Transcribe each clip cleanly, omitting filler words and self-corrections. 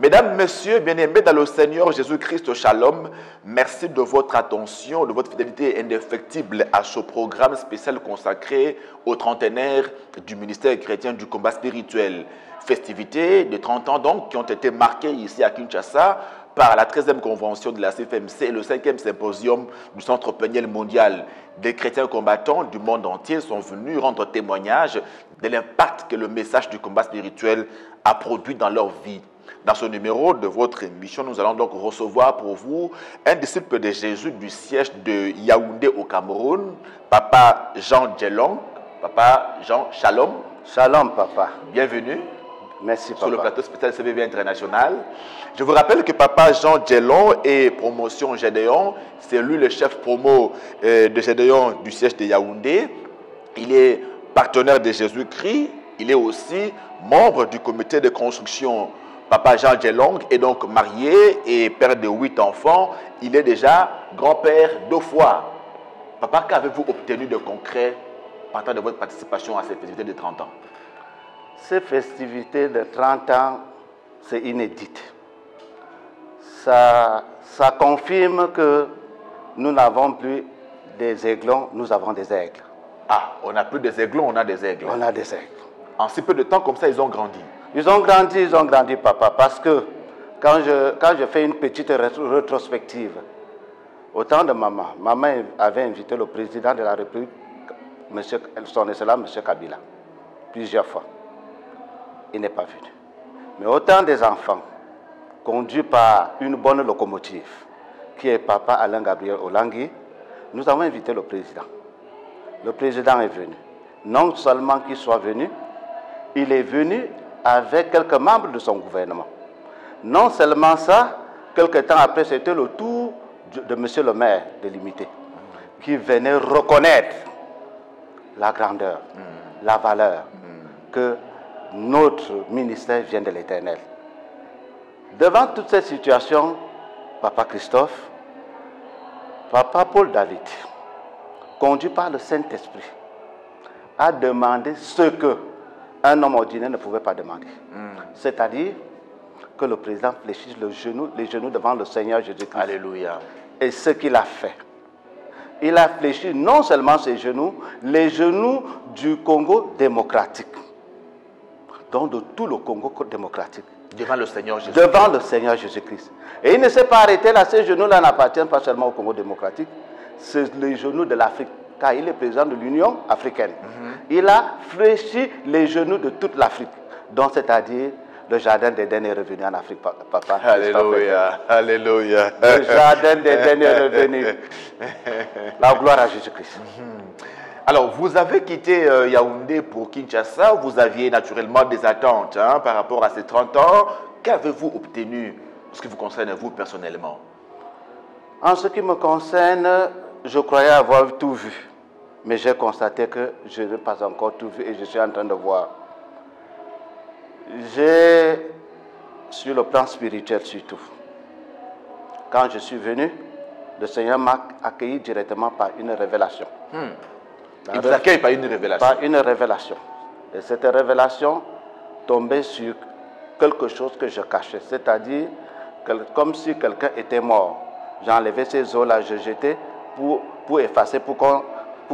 Mesdames, Messieurs, bien-aimés dans le Seigneur Jésus-Christ, Shalom, merci de votre attention, de votre fidélité indéfectible à ce programme spécial consacré aux trentenaires du ministère chrétien du combat spirituel. Festivités de 30 ans donc qui ont été marquées ici à Kinshasa par la 13e convention de la CFMC et le 5e symposium du Centre Peniel mondial. Des chrétiens combattants du monde entier sont venus rendre témoignage de l'impact que le message du combat spirituel a produit dans leur vie. Dans ce numéro de votre émission, nous allons donc recevoir pour vous un disciple de Jésus du siège de Yaoundé au Cameroun, Papa Jean Djelong. Papa Jean, Shalom. Shalom, Papa. Bienvenue. Merci, Papa. Sur le plateau spécial CVV International. Je vous rappelle que Papa Jean Djelong est promotion Gédéon. C'est lui le chef promo de Gédéon du siège de Yaoundé. Il est partenaire de Jésus-Christ. Il est aussi membre du comité de construction. Papa Jean Djelong est donc marié et père de 8 enfants. Il est déjà grand-père 2 fois. Papa, qu'avez-vous obtenu de concret partant de votre participation à ces festivités de 30 ans? Ces festivités de 30 ans, c'est inédit. Ça confirme que nous n'avons plus des aiglons, nous avons des aigles. Ah, on n'a plus des aiglons, on a des aigles. On a des aigles. En si peu de temps, comme ça, ils ont grandi. Ils ont grandi, Papa, parce que quand je fais une petite rétrospective, au temps de maman avait invité le président de la République, son Excellence, M. Kabila, plusieurs fois. Il n'est pas venu. Mais au temps des enfants, conduits par une bonne locomotive, qui est Papa Alain Gabriel Olangui, nous avons invité le président. Le président est venu. Non seulement qu'il soit venu, il est venu avec quelques membres de son gouvernement. Non seulement ça, quelques temps après, c'était le tour de M. le maire de l'Imité, qui venait reconnaître la grandeur, la valeur que notre ministère vient de l'Éternel. Devant toutes ces situations, Papa Christophe, Papa Paul David, conduit par le Saint-Esprit, a demandé ce que un homme ordinaire ne pouvait pas demander. C'est-à-dire que le président fléchisse les genoux devant le Seigneur Jésus-Christ. Alléluia. Et ce qu'il a fait, il a fléchi non seulement ses genoux, les genoux du Congo démocratique, donc de tout le Congo démocratique. Devant le Seigneur Jésus. Devant le Seigneur Jésus-Christ. Et il ne s'est pas arrêté là, ces genoux-là n'appartiennent pas seulement au Congo démocratique, c'est les genoux de l'Afrique, car il est président de l'Union africaine. Il a fléchi les genoux de toute l'Afrique, donc c'est-à-dire le jardin d'Éden est revenu en Afrique, Papa. Alléluia, alléluia. Le jardin d'Éden est revenu. La gloire à Jésus-Christ. Alors, vous avez quitté Yaoundé pour Kinshasa. Vous aviez naturellement des attentes par rapport à ces 30 ans. Qu'avez-vous obtenu, ce qui vous concerne vous personnellement? En ce qui me concerne, je croyais avoir tout vu. Mais j'ai constaté que je n'ai pas encore tout vu et je suis en train de voir. Sur le plan spirituel surtout, quand je suis venu, le Seigneur m'a accueilli directement par une révélation. Il vous accueille par une révélation? Par une révélation. Et cette révélation tombait sur quelque chose que je cachais. C'est-à-dire, comme si quelqu'un était mort. J'enlevais ces os-là, je jetais pour effacer, pour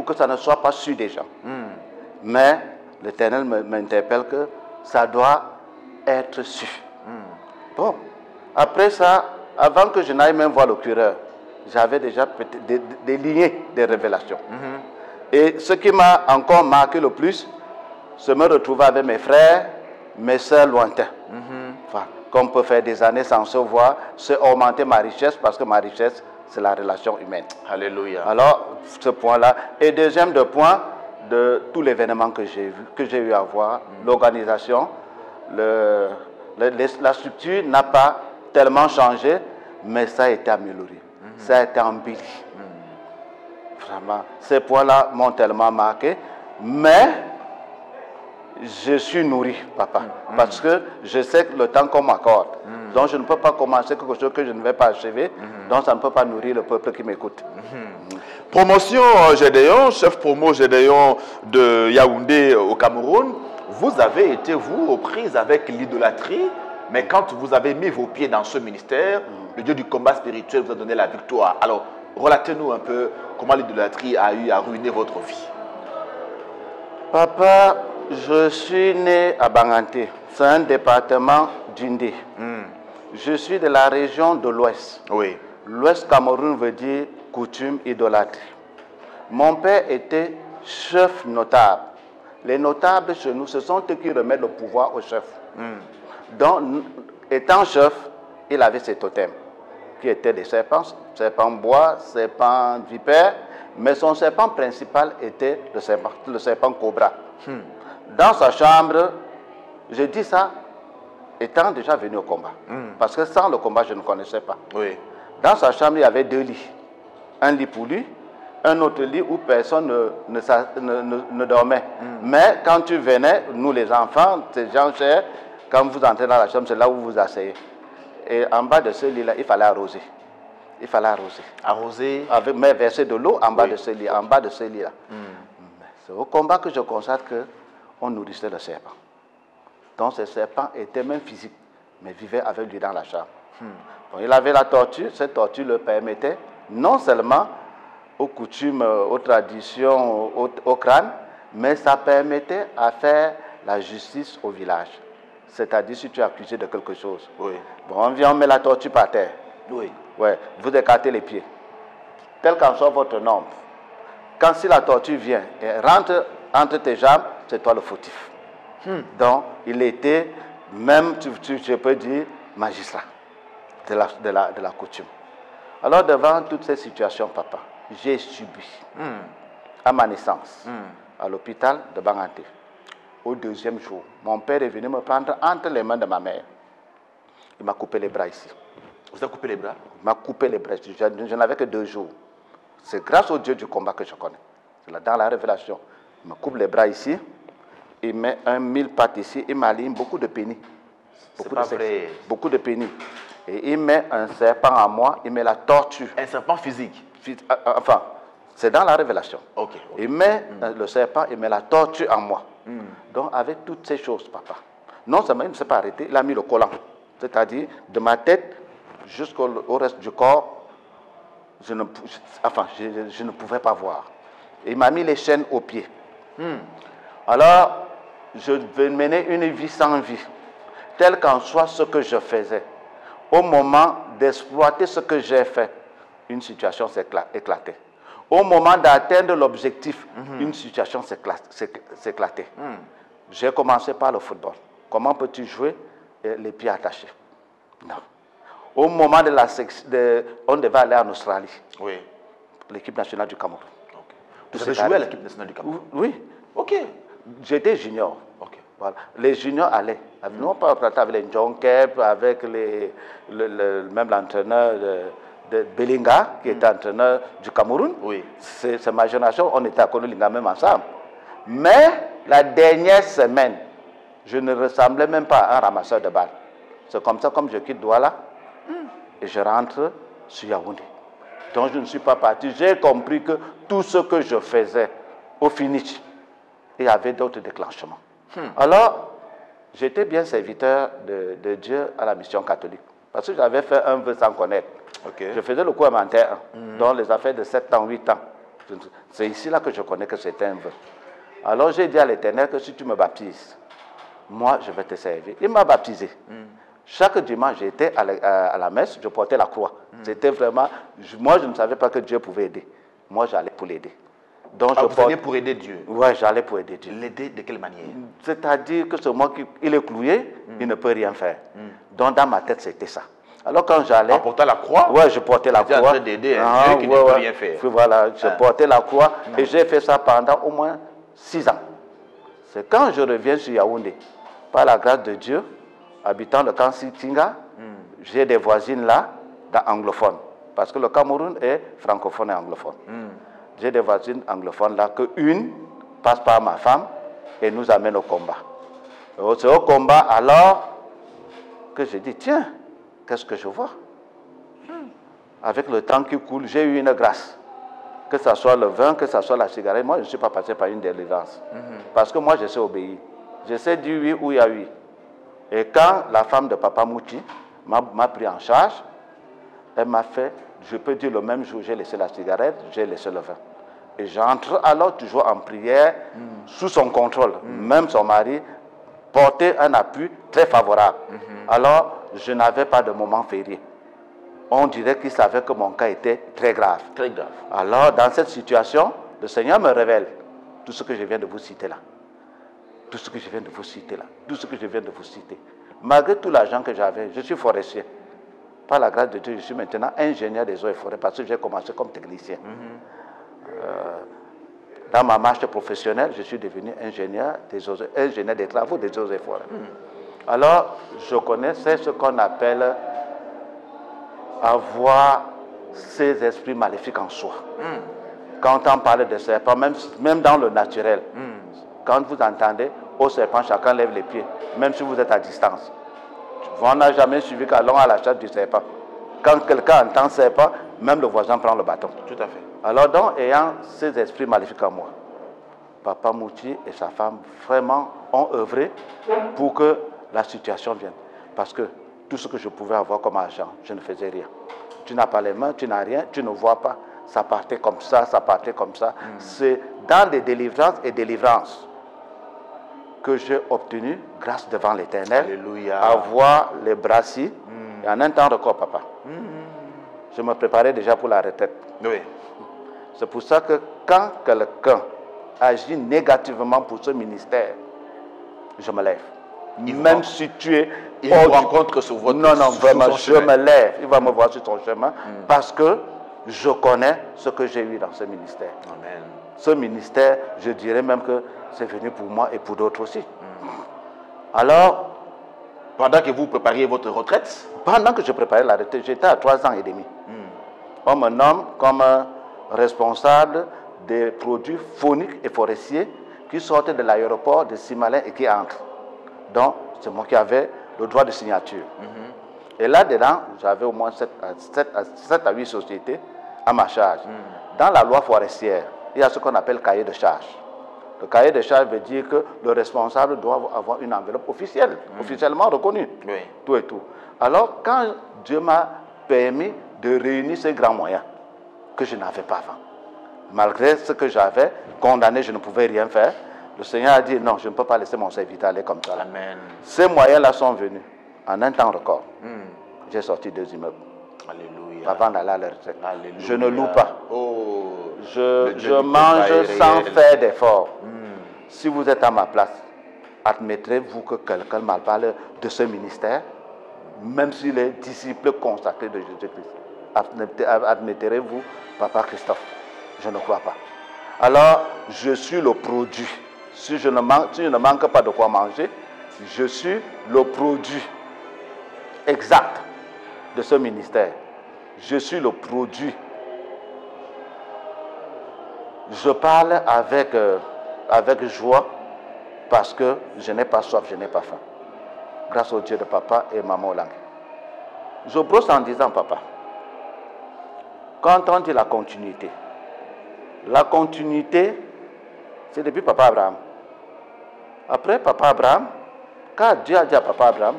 que ça ne soit pas su des gens. Mais l'Éternel m'interpelle que ça doit être su. Bon, après ça, avant que je n'aille même voir le cureur, j'avais déjà des lignées de révélations. Et ce qui m'a encore marqué le plus, c'est me retrouver avec mes frères, mes soeurs lointains. Enfin, qu'on peut faire des années sans se voir, c'est augmenter ma richesse, parce que ma richesse, c'est la relation humaine. Alléluia. Alors, ce point-là. Et deuxième point, de tout l'événement que j'ai eu à voir, l'organisation, la structure n'a pas tellement changé, mais ça a été amélioré. Ça a été embelli. Vraiment, ces points-là m'ont tellement marqué, mais je suis nourri, Papa, parce que je sais que le temps qu'on m'accorde. Donc je ne peux pas commencer quelque chose que je ne vais pas achever, donc ça ne peut pas nourrir le peuple qui m'écoute. Promotion Gédéon, chef promo Gédéon de Yaoundé au Cameroun, vous avez été, vous, aux prises avec l'idolâtrie Mais quand vous avez mis vos pieds dans ce ministère, le Dieu du combat spirituel vous a donné la victoire. Alors, relatez-nous un peu comment l'idolâtrie a eu à ruiner votre vie. Papa, je suis né à Banganté. C'est un département d'Indé. Je suis de la région de l'Ouest. Oui. L'Ouest Cameroun veut dire coutume, idolâtrie. Mon père était chef notable. Les notables chez nous, ce sont eux qui remettent le pouvoir au chef. Donc, étant chef, il avait ses totems, qui étaient des serpents, serpents bois, serpents vipères, mais son serpent principal était le serpent cobra. Dans sa chambre, je dis ça étant déjà venu au combat, parce que sans le combat, je ne connaissais pas. Oui. Dans sa chambre, il y avait 2 lits. Un lit pour lui, un autre lit où personne ne dormait. Mais quand tu venais, nous les enfants, ces gens chers, quand vous entrez dans la chambre, c'est là où vous vous asseyez. Et en bas de ce lit-là, il fallait arroser. Il fallait arroser. Arroser. Mais verser de l'eau en bas de ce lit, en bas de ce lit-là. C'est au combat que je constate qu'on nourrissait le serpent. Donc ce serpent était même physique, mais vivait avec lui dans la chambre. Donc, il avait la tortue, cette tortue le permettait non seulement aux coutumes, aux traditions, au crâne, mais ça permettait à faire la justice au village. C'est-à-dire si tu es accusé de quelque chose. Oui. Bon, on vient, on met la tortue par terre. Oui. Ouais, vous écartez les pieds. Tel qu'en soit votre nombre. Quand si la tortue vient et rentre entre tes jambes, c'est toi le fautif. Donc, il était, même, je peux dire, magistrat de la coutume. Alors, devant toutes ces situations, papa, j'ai subi, à ma naissance, à l'hôpital de Banganté, au 2e jour, mon père est venu me prendre entre les mains de ma mère. Il m'a coupé les bras ici. Vous avez coupé les bras? Il m'a coupé les bras. Je n'avais que 2 jours. C'est grâce au Dieu du combat que je connais. C'est dans la révélation. Il me coupe les bras ici. Il met un 1000 pattes ici. Il m'aligne beaucoup de pénis. Beaucoup de pénis. Et il met un serpent à moi. Il met la tortue. Un serpent physique? Enfin, c'est dans la révélation. Okay. Il met le serpent, il met la tortue en moi. Donc, avec toutes ces choses, papa, non seulement il ne s'est pas arrêté, il a mis le collant. C'est-à-dire, de ma tête jusqu'au reste du corps, je ne pouvais pas voir. Il m'a mis les chaînes aux pieds. Alors, je vais mener une vie sans vie, tel qu'en soit ce que je faisais. Au moment d'exploiter ce que j'ai fait, une situation s'est éclatée. Au moment d'atteindre l'objectif, une situation s'est éclatée. J'ai commencé par le football. Comment peux-tu jouer les pieds attachés? Non. Au moment on devait aller en Australie. Oui. L'équipe nationale du Cameroun. Okay. Vous avez joué à l'équipe nationale du Cameroun? Oui. Ok. J'étais junior. Okay. Voilà. Les juniors allaient. Non pas avec les John Kep, avec même l'entraîneur de Belinga, qui était entraîneur du Cameroun. Oui. C'est ma génération, on était à Konolinga même ensemble. Mais la dernière semaine, je ne ressemblais même pas à un ramasseur de balles. C'est comme ça, comme je quitte Douala, et je rentre sur Yaoundé. Donc je ne suis pas parti. J'ai compris que tout ce que je faisais au finish, il y avait d'autres déclenchements. Alors, j'étais bien serviteur de Dieu à la mission catholique. Parce que j'avais fait un vœu sans connaître. Okay. Je faisais le cours élémentaire, dans les affaires de 7 ans, 8 ans. C'est ici là que je connais que c'était un vœu. Alors j'ai dit à l'Éternel que si tu me baptises, moi je vais te servir. Il m'a baptisé. Chaque dimanche, j'étais à la messe, je portais la croix. C'était vraiment... Moi, je ne savais pas que Dieu pouvait aider. Moi, j'allais pour l'aider. Donc, vous alliez pour aider Dieu? Oui, j'allais pour aider Dieu. L'aider de quelle manière? C'est-à-dire que ce moi, il est cloué, il ne peut rien faire. Donc, dans ma tête, c'était ça. Alors, quand j'allais... En portant la croix? Oui, je portais la croix. en train d'aider un Dieu qui ne peut rien faire. Voilà, je portais la croix et j'ai fait ça pendant au moins 6 ans. C'est quand je reviens sur Yaoundé, par la grâce de Dieu, habitant le camp Sitinga, j'ai des voisines là, anglophones. Parce que le Cameroun est francophone et anglophone. J'ai des voisines anglophones là, qu'une passe par ma femme et nous amène au combat. C'est au combat alors que j'ai dit, tiens, qu'est-ce que je vois? Avec le temps qui coule, j'ai eu une grâce. Que ce soit le vin, que ce soit la cigarette, moi je ne suis pas passé par une délivrance. Parce que moi je sais obéir. Je sais dire oui où il y a oui. Et quand la femme de Papa Mouti m'a pris en charge, elle m'a fait, je peux dire le même jour, j'ai laissé la cigarette, j'ai laissé le vin. Et j'entre alors toujours en prière, sous son contrôle. Même son mari portait un appui très favorable. Alors, je n'avais pas de moment férié. On dirait qu'il savait que mon cas était très grave. Très grave. Alors, dans cette situation, le Seigneur me révèle tout ce que je viens de vous citer là. Tout ce que je viens de vous citer là. Tout ce que je viens de vous citer. Malgré tout l'argent que j'avais, je suis forestier. Par la grâce de Dieu, je suis maintenant ingénieur des eaux et forêts parce que j'ai commencé comme technicien. Dans ma marche professionnelle, je suis devenu ingénieur des travaux des eaux et forêts. Alors, je connaissais ce qu'on appelle avoir ces esprits maléfiques en soi. Quand on parle de serpent, même dans le naturel, quand vous entendez au serpent, chacun lève les pieds, même si vous êtes à distance. On n'a jamais suivi qu'allons à la chasse du serpent. Quand quelqu'un entend serpent, même le voisin prend le bâton. Tout à fait. Alors donc, ayant ces esprits maléfiques en moi, Papa Mouti et sa femme vraiment ont œuvré pour que la situation vienne. Parce que tout ce que je pouvais avoir comme argent, je ne faisais rien. Tu n'as pas les mains, tu n'as rien, tu ne vois pas. Ça partait comme ça, ça partait comme ça. C'est dans les délivrances et délivrances que j'ai obtenu, grâce devant l'Éternel, à voir les brassiers. Et en un temps record, papa. Je me préparais déjà pour la retraite. Oui. C'est pour ça que quand quelqu'un agit négativement pour ce ministère, je me lève. Même si tu es... Il vous rencontre sur votre chemin. Non, vraiment, je me lève. Il va me voir sur son chemin parce que je connais ce que j'ai eu dans ce ministère. Amen. Ce ministère, je dirais même que c'est venu pour moi et pour d'autres aussi. Alors, pendant que vous prépariez votre retraite? Pendant que je préparais la retraite, j'étais à 3 ans et demi. On me nomme comme responsable des produits fauniques et forestiers qui sortent de l'aéroport de Simalin et qui entrent. Donc, c'est moi qui avais le droit de signature. Et là-dedans, j'avais au moins 7 à 8 sociétés à ma charge. Dans la loi forestière, il y a ce qu'on appelle cahier de charge. Le cahier de charge veut dire que le responsable doit avoir une enveloppe officielle, officiellement reconnue. Oui. Tout et tout. Alors, quand Dieu m'a permis de réunir ces grands moyens que je n'avais pas avant, malgré ce que j'avais condamné, je ne pouvais rien faire, le Seigneur a dit non, je ne peux pas laisser mon serviteur aller comme ça. Amen. Ces moyens-là sont venus en un temps record. J'ai sorti 2 immeubles. Alléluia. Avant d'aller à la retraite. Alléluia. Je ne loue pas. Oh. Je mange sans faire d'effort. Si vous êtes à ma place, admettrez-vous que quelqu'un me parle de ce ministère, même s'il est disciple consacré de Jésus-Christ. Admettrez-vous, Papa Christophe? Je ne crois pas. Alors, je suis le produit. Si je ne manque pas de quoi manger, je suis le produit exact de ce ministère. Je suis le produit. Je parle avec joie parce que je n'ai pas soif, je n'ai pas faim. Grâce au Dieu de papa et maman Olang. Je brosse en disant, papa, quand on dit la continuité, c'est depuis papa Abraham. Après papa Abraham, quand Dieu a dit à papa Abraham,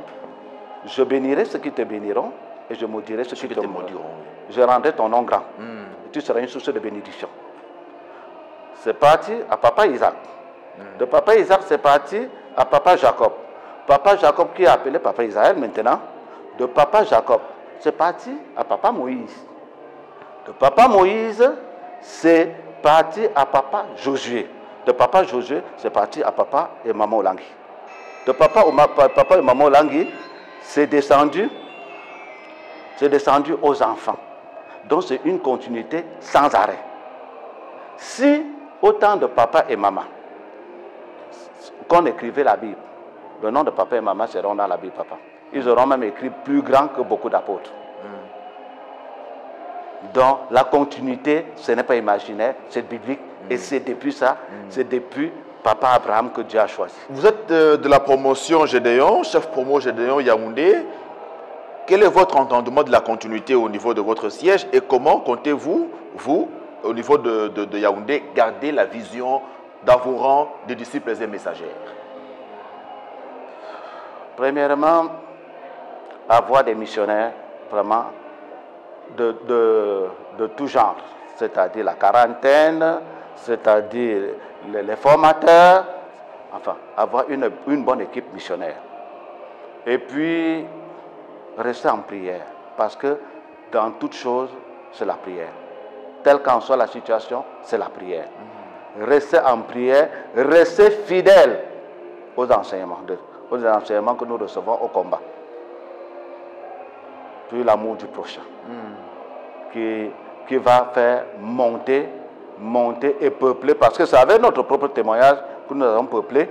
je bénirai ceux qui te béniront et je maudirai ceux qui te maudiront. Je rendrai ton nom grand. Et tu seras une source de bénédiction. C'est parti à papa Isaac. De papa Isaac, c'est parti à papa Jacob. Papa Jacob qui est appelé papa Israël maintenant. De papa Jacob, c'est parti à papa Moïse. De papa Moïse, c'est parti à papa Josué. De papa Josué, c'est parti à papa et maman Olangi. De papa et maman Olangi, c'est descendu aux enfants. Donc c'est une continuité sans arrêt. Si autant de papa et maman, qu'on écrivait la Bible, le nom de papa et maman seront dans la Bible, papa. Ils auront même écrit plus grand que beaucoup d'apôtres. Donc la continuité, ce n'est pas imaginaire, c'est biblique. Et c'est depuis ça, c'est depuis papa Abraham que Dieu a choisi. Vous êtes de la promotion Gédéon, chef promo Gédéon Yaoundé. Quel est votre entendement de la continuité au niveau de votre siège et comment comptez-vous, vous, au niveau de Yaoundé, garder la vision dans vos rangs de disciples et messagères? Premièrement, avoir des missionnaires vraiment de tout genre, c'est-à-dire la quarantaine, c'est-à-dire les formateurs, enfin, avoir une bonne équipe missionnaire. Et puis, rester en prière, parce que dans toute chose, c'est la prière. Telle qu'en soit la situation, c'est la prière. Rester en prière, rester fidèle aux enseignements que nous recevons au combat. Puis l'amour du prochain, qui va faire monter et peupler, parce que c'est avec notre propre témoignage que nous avons peuplé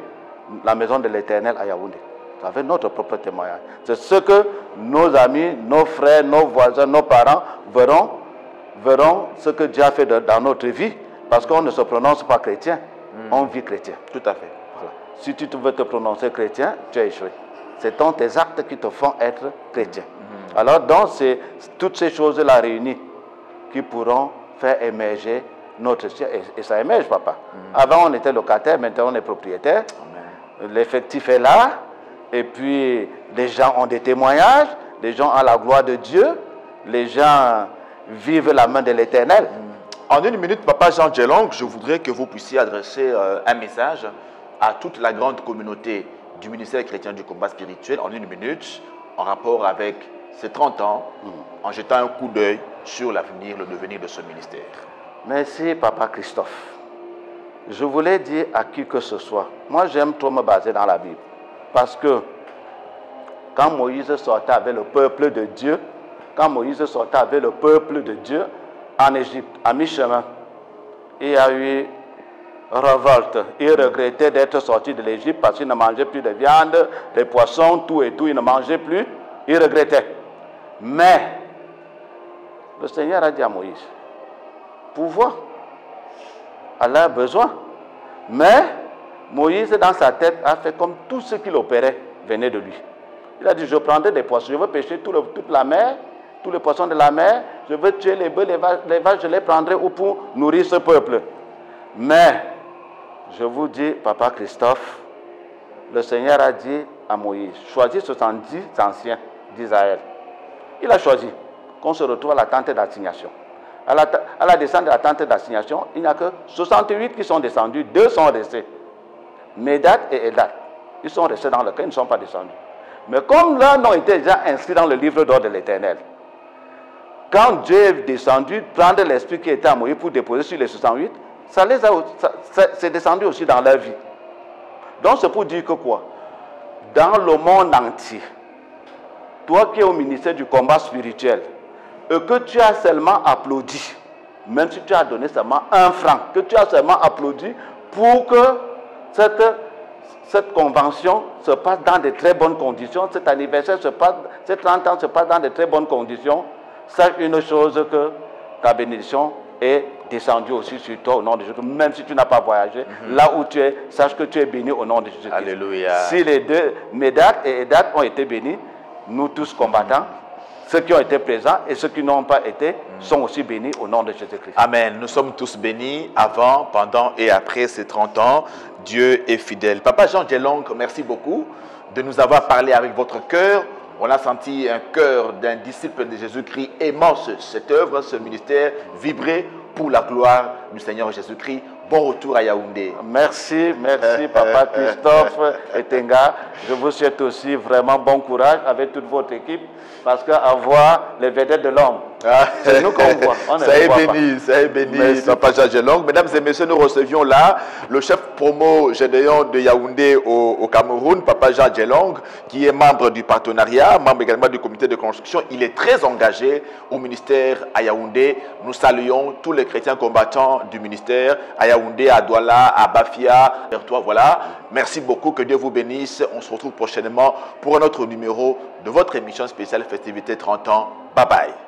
la maison de l'Éternel à Yaoundé. C'est avec notre propre témoignage. C'est ce que nos amis, nos frères, nos voisins, nos parents verront ce que Dieu a fait dans notre vie, parce qu'on ne se prononce pas chrétien, on vit chrétien. Tout à fait. Voilà. Si tu veux te prononcer chrétien, tu as échoué. C'est donc tes actes qui te font être chrétien. Alors, donc, c'est toutes ces choses-là réunies qui pourront faire émerger notre ciel. Et ça émerge, papa. Avant, on était locataire, maintenant, on est propriétaire. L'effectif est là. Et puis, les gens ont des témoignages. Les gens ont la gloire de Dieu. Les gens vivent la main de l'Éternel. En une minute, Papa Jean Djelong, je voudrais que vous puissiez adresser un message à toute la grande communauté du ministère chrétien du combat spirituel en une minute, en rapport avec ces 30 ans, en jetant un coup d'œil sur l'avenir, le devenir de ce ministère. Merci, Papa Christophe. Je voulais dire à qui que ce soit, moi j'aime trop me baser dans la Bible, parce que quand Moïse sortait avec le peuple de Dieu, en Égypte, à mi-chemin, il y a eu révolte. Il regrettait d'être sorti de l'Égypte parce qu'il ne mangeait plus de viande, des poissons, tout et tout, il ne mangeait plus. Il regrettait. Mais le Seigneur a dit à Moïse, pouvoir a l'air besoin. Mais Moïse, dans sa tête, a fait comme tout ce qu'il opérait venait de lui. Il a dit, je prendrai des poissons, je veux pêcher toute la mer, tous les poissons de la mer, je veux tuer les bœufs, les vaches, je les prendrai pour nourrir ce peuple. Mais, je vous dis, Papa Christophe, le Seigneur a dit à Moïse, choisis 70 anciens d'Israël. Il a choisi qu'on se retrouve à la tente d'assignation. À la descente de la tente d'assignation, il n'y a que 68 qui sont descendus, 2 sont restés. Médat et Eldad. Ils sont restés dans le camp, ils ne sont pas descendus. Mais comme leurs noms étaient déjà inscrits dans le livre d'ordre de l'Éternel, quand Dieu est descendu, prendre l'esprit qui était à Moïse pour déposer sur les 68, c'est descendu aussi dans leur vie. Donc c'est pour dire que quoi? Dans le monde entier, toi qui es au ministère du combat spirituel, et que tu as seulement applaudi, même si tu as donné seulement 1 franc, que tu as seulement applaudi pour que cette convention se passe dans de très bonnes conditions, cet anniversaire se passe, ces 30 ans se passe dans de très bonnes conditions, sache une chose, que ta bénédiction est descendue aussi sur toi au nom de Jésus. Même si tu n'as pas voyagé, là où tu es, sache que tu es béni au nom de Jésus. Alléluia. Si les deux, Médat et Edat, ont été bénis, nous tous combattants, ceux qui ont été présents et ceux qui n'ont pas été sont aussi bénis au nom de Jésus-Christ. Amen. Nous sommes tous bénis avant, pendant et après ces 30 ans. Dieu est fidèle. Papa Jean Djelong, merci beaucoup de nous avoir parlé avec votre cœur. On a senti un cœur d'un disciple de Jésus-Christ aimant cette œuvre, ce ministère, vibrer pour la gloire du Seigneur Jésus-Christ. Bon retour à Yaoundé. Merci, Papa Christophe et Tenga. Je vous souhaite aussi vraiment bon courage avec toute votre équipe, parce qu'avoir les vedettes de l'homme, c'est nous qu'on voit. Ça est béni, Papa Jean Djelong. Mesdames et messieurs, nous recevions là le chef promo Gédéon de Yaoundé au Cameroun, Papa Jean Djelong, qui est membre du partenariat, membre également du comité de construction. Il est très engagé au ministère à Yaoundé. Nous saluons tous les chrétiens combattants du ministère à Yaoundé, à Douala, à Bafia, vers toi, voilà. Merci beaucoup, que Dieu vous bénisse. On se retrouve prochainement pour un autre numéro de votre émission spéciale Festivité 30 ans. Bye bye.